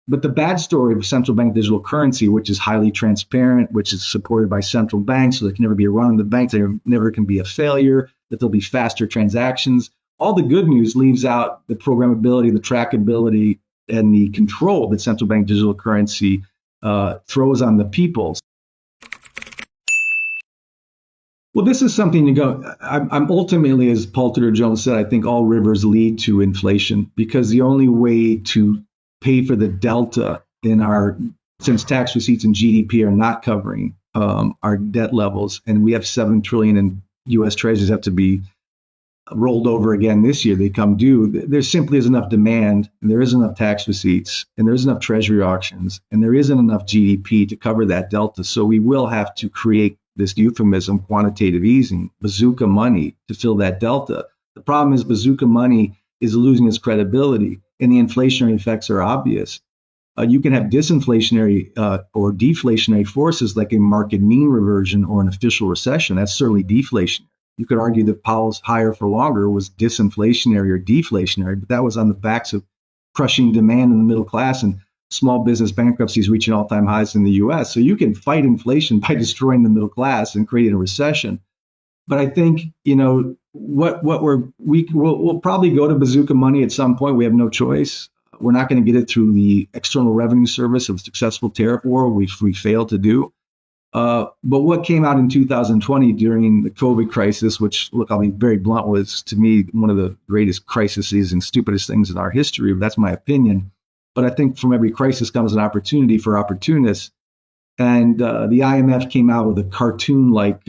But the bad story of central bank digital currency, which is highly transparent, which is supported by central banks, so there can never be a run on the banks, there never can be a failure, that there'll be faster transactions. All the good news leaves out the programmability, the trackability, and the control that central bank digital currency throws on the people. Well, this is something to go. I'm ultimately, as Paul Tudor Jones said, I think all rivers lead to inflation, because the only way to pay for the delta in since tax receipts and GDP are not covering our debt levels, and we have $7 trillion in U.S. Treasuries have to be rolled over again this year. They come due. There simply isn't enough demand, and there isn't enough tax receipts, and there isn't enough Treasury auctions, and there isn't enough GDP to cover that delta. So we will have to create this euphemism, quantitative easing, bazooka money, to fill that delta. The problem is bazooka money is losing its credibility, and the inflationary effects are obvious. You can have disinflationary or deflationary forces like a market mean reversion or an official recession. That's certainly deflationary. You could argue that Powell's higher for longer was disinflationary or deflationary, but that was on the backs of crushing demand in the middle class and small business bankruptcies reaching all-time highs in the U.S. So you can fight inflation by destroying the middle class and creating a recession. But I think, we'll probably go to bazooka money at some point. We have no choice. We're not going to get it through the External Revenue Service of a successful tariff war, which we failed to do. But what came out in 2020 during the COVID crisis, which, look, I'll be very blunt, was to me one of the greatest crises and stupidest things in our history. That's my opinion. But I think from every crisis comes an opportunity for opportunists. And the IMF came out with a cartoon-like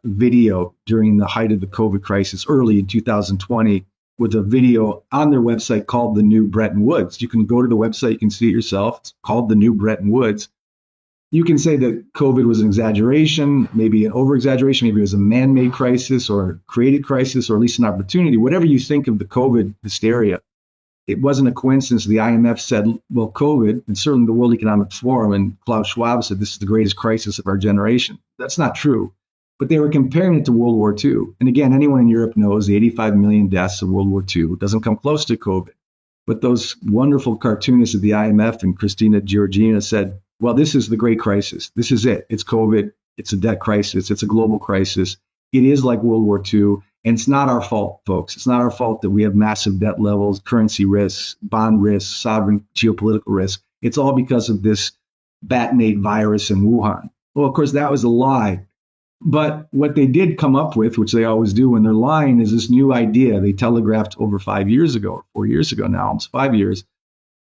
video during the height of the COVID crisis, early in 2020, with a video on their website called The New Bretton Woods. You can go to the website, you can see it yourself. It's called The New Bretton Woods. You can say that COVID was an exaggeration, maybe an over-exaggeration, maybe it was a man-made crisis or a created crisis, or at least an opportunity. Whatever you think of the COVID hysteria, it wasn't a coincidence. The IMF said, well, COVID, and certainly the World Economic Forum and Klaus Schwab said this is the greatest crisis of our generation. That's not true. But they were comparing it to World War II. And again, anyone in Europe knows the 85 million deaths of World War II doesn't come close to COVID. But those wonderful cartoonists at the IMF and Christina Georgina said, well, this is the great crisis. This is it. It's COVID. It's a debt crisis. It's a global crisis. It is like World War II. And it's not our fault, folks. It's not our fault that we have massive debt levels, currency risks, bond risks, sovereign geopolitical risks. It's all because of this bat-made virus in Wuhan. Well, of course, that was a lie. But what they did come up with, which they always do when they're lying, is this new idea they telegraphed over 5 years ago, or 4 years ago now, almost 5 years,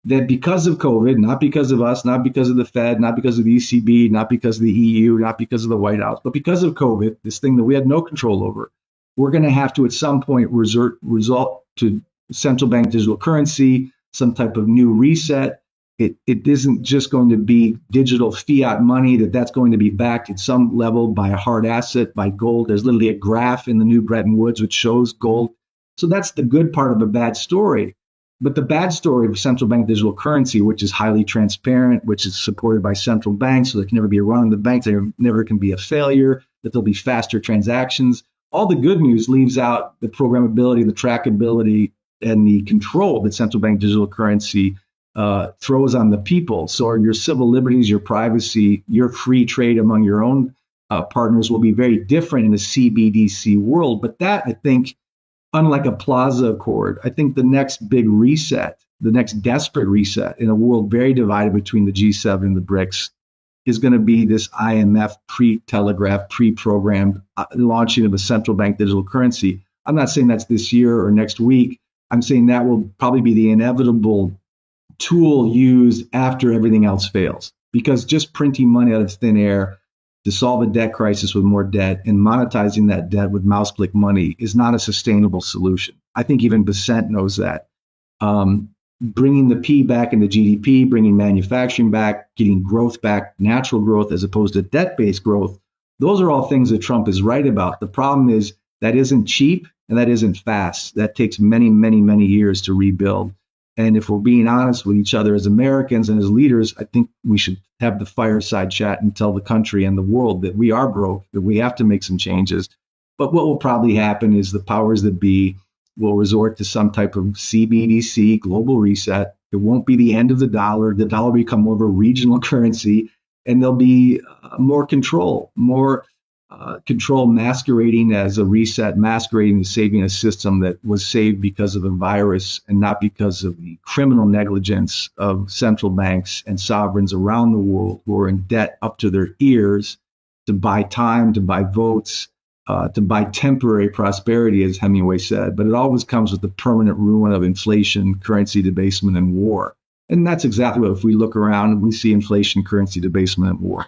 that because of COVID, not because of us, not because of the Fed, not because of the ECB, not because of the EU, not because of the White House, but because of COVID, this thing that we had no control over, we're going to have to at some point resort to central bank digital currency, some type of new reset. It isn't just going to be digital fiat money, that's going to be backed at some level by a hard asset, by gold. There's literally a graph in the New Bretton Woods which shows gold. So that's the good part of a bad story. But the bad story of central bank digital currency, which is highly transparent, which is supported by central banks, so there can never be a run on the banks, there never can be a failure, that there'll be faster transactions. All the good news leaves out the programmability, the trackability, and the control that central bank digital currency throws on the people. So your civil liberties, your privacy, your free trade among your own partners will be very different in a CBDC world. But that, I think, unlike a Plaza Accord, I think the next big reset, the next desperate reset in a world very divided between the G7 and the BRICS, is going to be this IMF pre-telegraphed, pre-programmed launching of a central bank digital currency. I'm not saying that's this year or next week. I'm saying that will probably be the inevitable tool used after everything else fails. Because just printing money out of thin air to solve a debt crisis with more debt and monetizing that debt with mouse click money is not a sustainable solution. I think even Besant knows that. Bringing the P back into GDP, bringing manufacturing back, getting growth back, natural growth as opposed to debt-based growth, those are all things that Trump is right about. The problem is that isn't cheap and that isn't fast. That takes many, many, many years to rebuild. And if we're being honest with each other as Americans and as leaders, I think we should have the fireside chat and tell the country and the world that we are broke, that we have to make some changes. But what will probably happen is the powers that be will resort to some type of CBDC global reset. It won't be the end of the dollar. The dollar will become more of a regional currency, and there'll be more control, control masquerading as a reset, masquerading as saving a system that was saved because of a virus and not because of the criminal negligence of central banks and sovereigns around the world who are in debt up to their ears to buy time, to buy votes, to buy temporary prosperity, as Hemingway said. But it always comes with the permanent ruin of inflation, currency debasement, and war. And that's exactly what, if we look around, we see inflation, currency debasement, and war.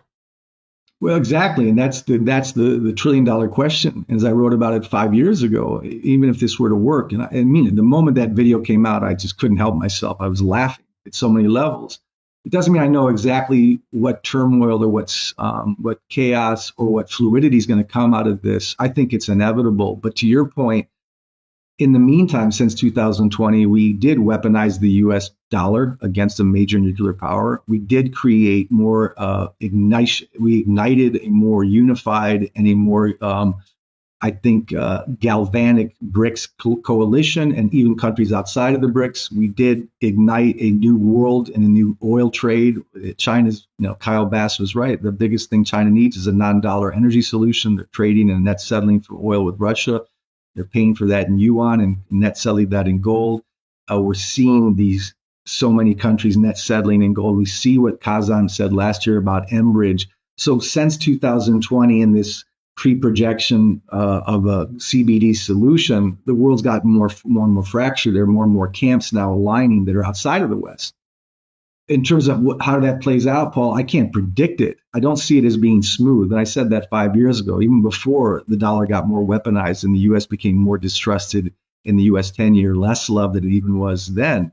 Well, exactly. And that's the trillion-dollar question. As I wrote about it 5 years ago, even if this were to work, and I mean, the moment that video came out, I just couldn't help myself. I was laughing at so many levels. It doesn't mean I know exactly what turmoil or what chaos or what fluidity is going to come out of this. I think it's inevitable. But to your point, in the meantime, since 2020, we did weaponize the U.S. dollar against a major nuclear power. We did create more ignition. We ignited a more unified and a more, galvanic BRICS coalition, and even countries outside of the BRICS. We did ignite a new world and a new oil trade. China's, Kyle Bass was right. The biggest thing China needs is a non-dollar energy solution. They're trading and net settling for oil with Russia. They're paying for that in yuan and net settling that in gold. We're seeing so many countries net settling in gold. We see what Kazan said last year about Enbridge. So since 2020, in this pre-projection of a CBD solution, the world's gotten more and more fractured. There are more and more camps now aligning that are outside of the West. In terms of how that plays out, Paul, I can't predict it. I don't see it as being smooth. And I said that 5 years ago, even before the dollar got more weaponized and the U.S. became more distrusted in the U.S. 10-year, less loved than it even was then.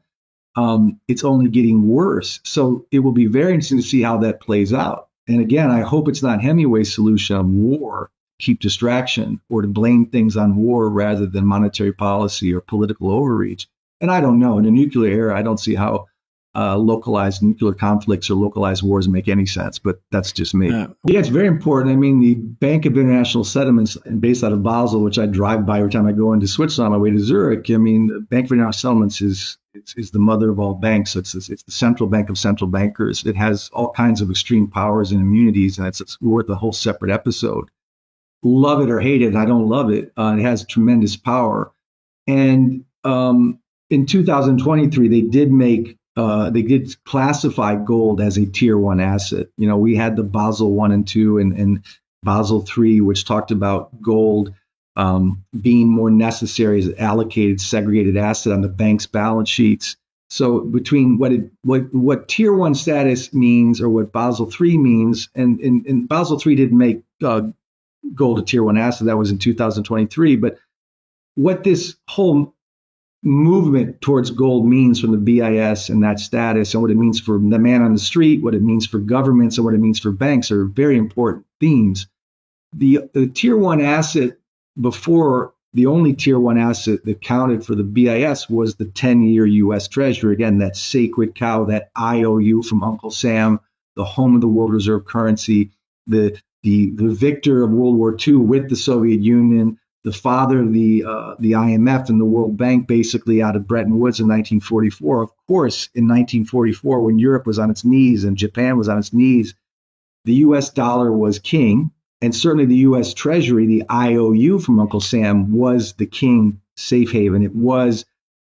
It's only getting worse. So it will be very interesting to see how that plays out. And again, I hope it's not Hemingway's solution of war, keep distraction, or to blame things on war rather than monetary policy or political overreach. And I don't know. In a nuclear era, I don't see how localized nuclear conflicts or localized wars make any sense, but that's just me. Yeah, it's very important. I mean, the Bank of International Settlements, based out of Basel, which I drive by every time I go into Switzerland on my way to Zurich. I mean, the Bank of International Settlements is the mother of all banks. It's the central bank of central bankers. It has all kinds of extreme powers and immunities, and it's worth a whole separate episode. Love it or hate it, I don't love it. It has tremendous power. And in 2023, they did classify gold as a tier one asset. We had the Basel 1 and 2 and Basel 3, which talked about gold being more necessary as an allocated, segregated asset on the bank's balance sheets. So between what tier one status means, or what Basel 3 means, and Basel 3 didn't make gold a tier one asset. That was in 2023. But what this whole movement towards gold means from the BIS and that status, and what it means for the man on the street, what it means for governments, and what it means for banks are very important themes. The tier one asset before, the only tier one asset that counted for the BIS was the 10-year U.S. Treasury. Again, that sacred cow, that IOU from Uncle Sam, the home of the world reserve currency, the victor of World War II with the Soviet Union, the father of the IMF and the World Bank, basically out of Bretton Woods in 1944. Of course, in 1944, when Europe was on its knees and Japan was on its knees, the U.S. dollar was king. And certainly the U.S. Treasury, the IOU from Uncle Sam, was the king safe haven. It was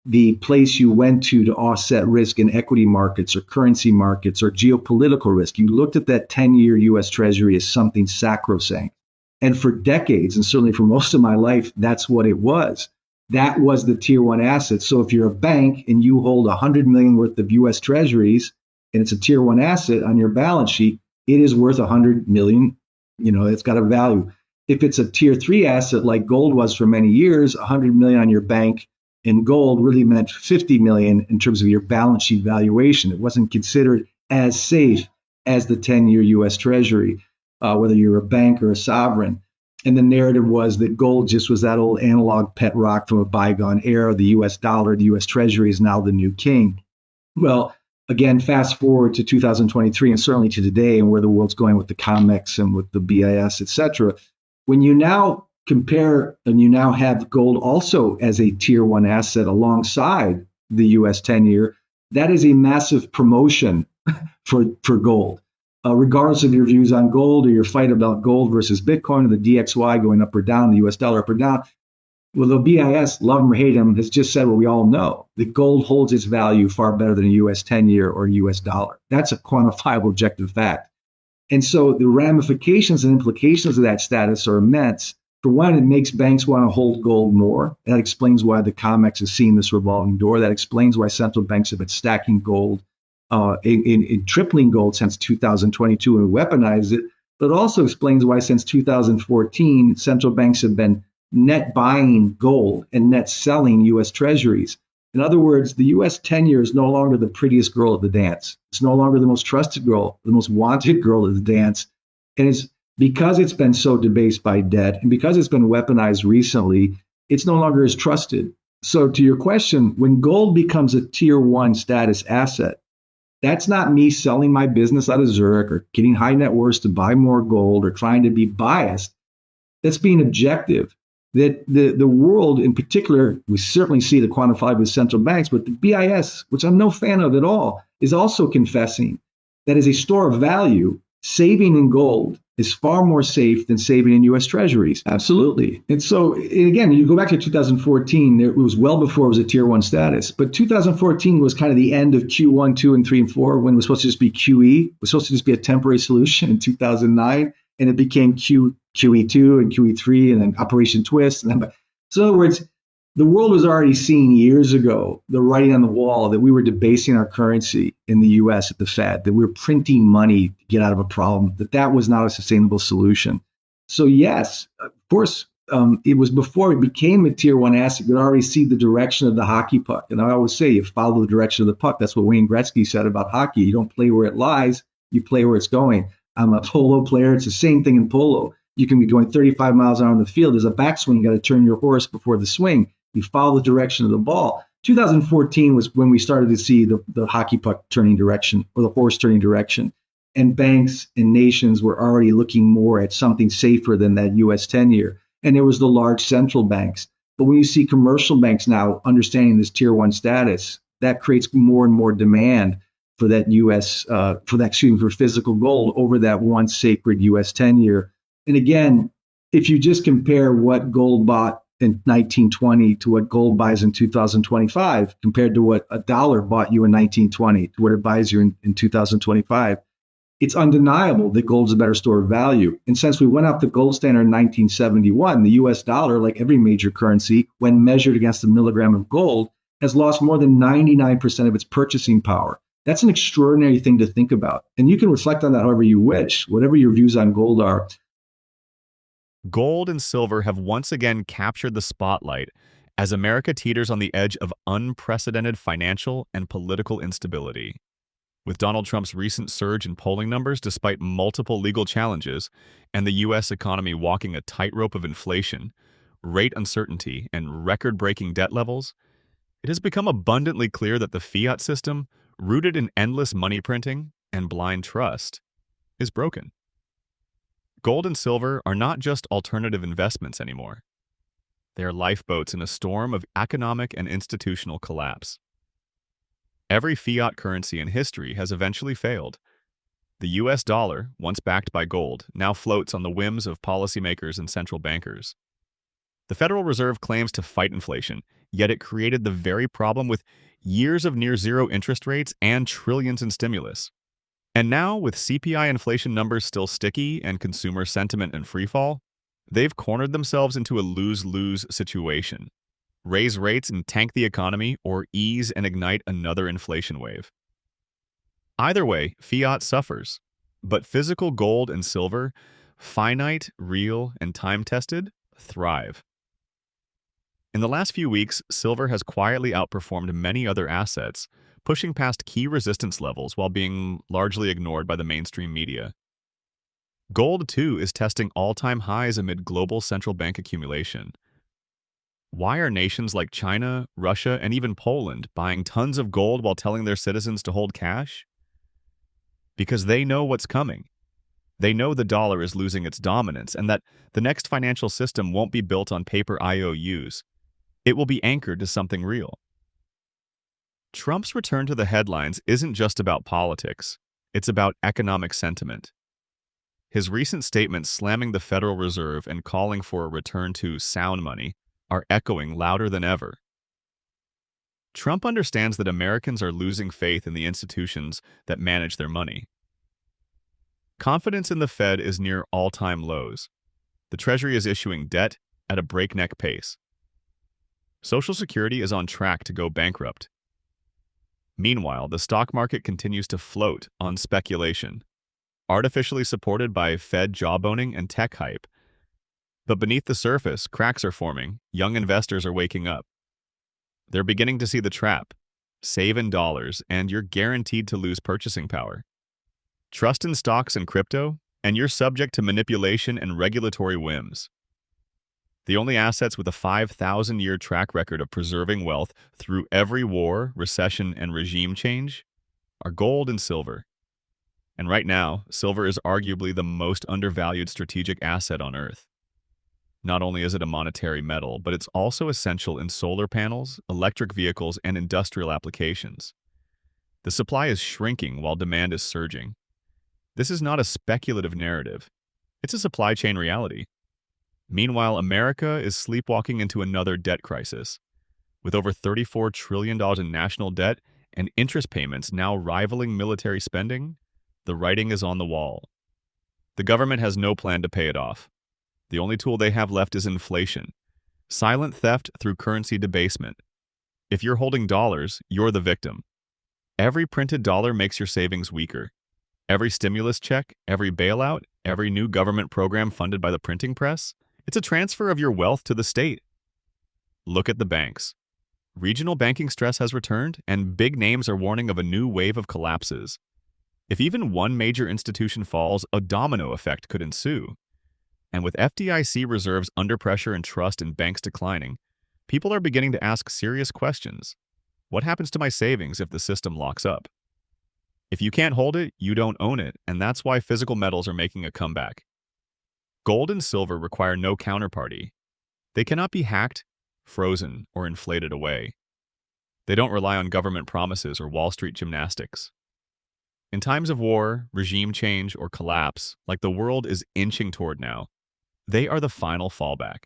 the place you went to offset risk in equity markets or currency markets or geopolitical risk. You looked at that 10-year U.S. Treasury as something sacrosanct. And for decades, and certainly for most of my life, that's what it was. That was the tier one asset. So if you're a bank and you hold $100 million worth of U.S. Treasuries, and it's a tier one asset on your balance sheet, it is worth $100 million. It's got a value. If it's a tier three asset like gold was for many years, $100 million on your bank in gold really meant $50 million in terms of your balance sheet valuation. It wasn't considered as safe as the 10-year U.S. Treasury, whether you're a bank or a sovereign. And the narrative was that gold just was that old analog pet rock from a bygone era. The U.S. dollar, the U.S. Treasury is now the new king. Well, again, fast forward to 2023 and certainly to today and where the world's going with the COMEX and with the BIS, et cetera. When you now compare and you now have gold also as a tier one asset alongside the U.S. 10-year, that is a massive promotion for gold. Regardless of your views on gold or your fight about gold versus Bitcoin or the DXY going up or down, the US dollar up or down, well, the BIS, love him or hate him, has just said what we all know, that gold holds its value far better than a US 10-year or a US dollar. That's a quantifiable objective fact. And so the ramifications and implications of that status are immense. For one, it makes banks want to hold gold more. That explains why the COMEX has seen this revolving door. That explains why central banks have been stacking gold, in tripling gold since 2022 and weaponized it. But it also explains why since 2014, central banks have been net buying gold and net selling U.S. treasuries. In other words, the U.S. 10-year is no longer the prettiest girl at the dance. It's no longer the most trusted girl, the most wanted girl at the dance. And it's because it's been so debased by debt and because it's been weaponized recently, it's no longer as trusted. So to your question, when gold becomes a tier one status asset, that's not me selling my business out of Zurich or getting high net worths to buy more gold or trying to be biased. That's being objective. That the world in particular, we certainly see the quantified with central banks, but the BIS, which I'm no fan of at all, is also confessing that as a store of value, saving in gold is far more safe than saving in U.S. treasuries. Absolutely. And so, again, you go back to 2014, it was well before it was a tier one status. But 2014 was kind of the end of Q1, 2, and 3, and 4, when it was supposed to just be QE. It was supposed to just be a temporary solution in 2009. And it became QE2 and QE3 and then Operation Twist. So in other words, the world was already seeing years ago the writing on the wall that we were debasing our currency in the US at the Fed, that we were printing money to get out of a problem, that was not a sustainable solution. So yes, of course, it was before it became a tier one asset, you could already see the direction of the hockey puck. And I always say, you follow the direction of the puck. That's what Wayne Gretzky said about hockey. You don't play where it lies, you play where it's going. I'm a polo player. It's the same thing in polo. You can be going 35 miles an hour on the field. There's a backswing. You got to turn your horse before the swing. You follow the direction of the ball. 2014 was when we started to see the hockey puck turning direction or the horse turning direction. And banks and nations were already looking more at something safer than that US 10-year. And there was the large central banks. But when you see commercial banks now understanding this tier one status, that creates more and more demand for that for physical gold over that once sacred US 10-year. And again, if you just compare what gold bought in 1920 to what gold buys in 2025, compared to what a dollar bought you in 1920 to what it buys you in 2025, it's undeniable that gold's a better store of value. And since we went up the gold standard in 1971, the US dollar, like every major currency, when measured against a milligram of gold, has lost more than 99% of its purchasing power. That's an extraordinary thing to think about. And you can reflect on that however you wish, whatever your views on gold are. Gold and silver have once again captured the spotlight as America teeters on the edge of unprecedented financial and political instability. With Donald Trump's recent surge in polling numbers despite multiple legal challenges and the U.S. economy walking a tightrope of inflation, rate uncertainty, and record-breaking debt levels, it has become abundantly clear that the fiat system, rooted in endless money printing and blind trust, is broken. Gold and silver are not just alternative investments anymore. They are lifeboats in a storm of economic and institutional collapse. Every fiat currency in history has eventually failed. The US dollar, once backed by gold, now floats on the whims of policymakers and central bankers. The Federal Reserve claims to fight inflation, yet it created the very problem with years of near-zero interest rates and trillions in stimulus. And now, with CPI inflation numbers still sticky and consumer sentiment in freefall, they've cornered themselves into a lose-lose situation. Raise rates and tank the economy, or ease and ignite another inflation wave. Either way, fiat suffers, but physical gold and silver, finite, real, and time-tested, thrive. In the last few weeks, silver has quietly outperformed many other assets, pushing past key resistance levels while being largely ignored by the mainstream media. Gold, too, is testing all-time highs amid global central bank accumulation. Why are nations like China, Russia, and even Poland buying tons of gold while telling their citizens to hold cash? Because they know what's coming. They know the dollar is losing its dominance and that the next financial system won't be built on paper IOUs. It will be anchored to something real. Trump's return to the headlines isn't just about politics, it's about economic sentiment. His recent statements slamming the Federal Reserve and calling for a return to sound money are echoing louder than ever. Trump understands that Americans are losing faith in the institutions that manage their money. Confidence in the Fed is near all-time lows. The Treasury is issuing debt at a breakneck pace. Social Security is on track to go bankrupt. Meanwhile, the stock market continues to float on speculation, artificially supported by Fed jawboning and tech hype. But beneath the surface, cracks are forming. Young investors are waking up. They're beginning to see the trap. Save in dollars, and you're guaranteed to lose purchasing power. Trust in stocks and crypto, and you're subject to manipulation and regulatory whims. The only assets with a 5,000-year track record of preserving wealth through every war, recession, and regime change are gold and silver. And right now, silver is arguably the most undervalued strategic asset on Earth. Not only is it a monetary metal, but it's also essential in solar panels, electric vehicles, and industrial applications. The supply is shrinking while demand is surging. This is not a speculative narrative. It's a supply chain reality. Meanwhile, America is sleepwalking into another debt crisis. With over $34 trillion in national debt and interest payments now rivaling military spending, the writing is on the wall. The government has no plan to pay it off. The only tool they have left is inflation. Silent theft through currency debasement. If you're holding dollars, you're the victim. Every printed dollar makes your savings weaker. Every stimulus check, every bailout, every new government program funded by the printing press, it's a transfer of your wealth to the state. Look at the banks. Regional banking stress has returned, and big names are warning of a new wave of collapses. If even one major institution falls, a domino effect could ensue. And with FDIC reserves under pressure and trust in banks declining, people are beginning to ask serious questions. What happens to my savings if the system locks up? If you can't hold it, you don't own it, and that's why physical metals are making a comeback. Gold and silver require no counterparty. They cannot be hacked, frozen, or inflated away. They don't rely on government promises or Wall Street gymnastics. In times of war, regime change, or collapse, like the world is inching toward now, they are the final fallback.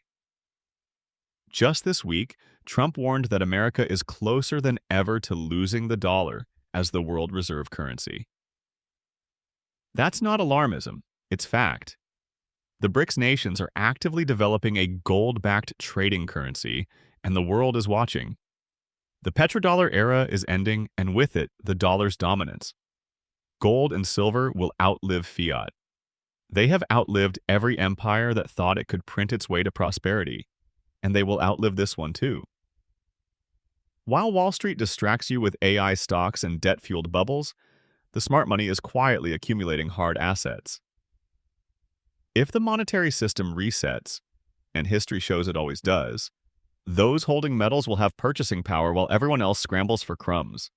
Just this week, Trump warned that America is closer than ever to losing the dollar as the world reserve currency. That's not alarmism, it's fact. The BRICS nations are actively developing a gold-backed trading currency, and the world is watching. The petrodollar era is ending, and with it, the dollar's dominance. Gold and silver will outlive fiat. They have outlived every empire that thought it could print its way to prosperity, and they will outlive this one too. While Wall Street distracts you with AI stocks and debt-fueled bubbles, the smart money is quietly accumulating hard assets. If the monetary system resets, and history shows it always does, those holding metals will have purchasing power while everyone else scrambles for crumbs.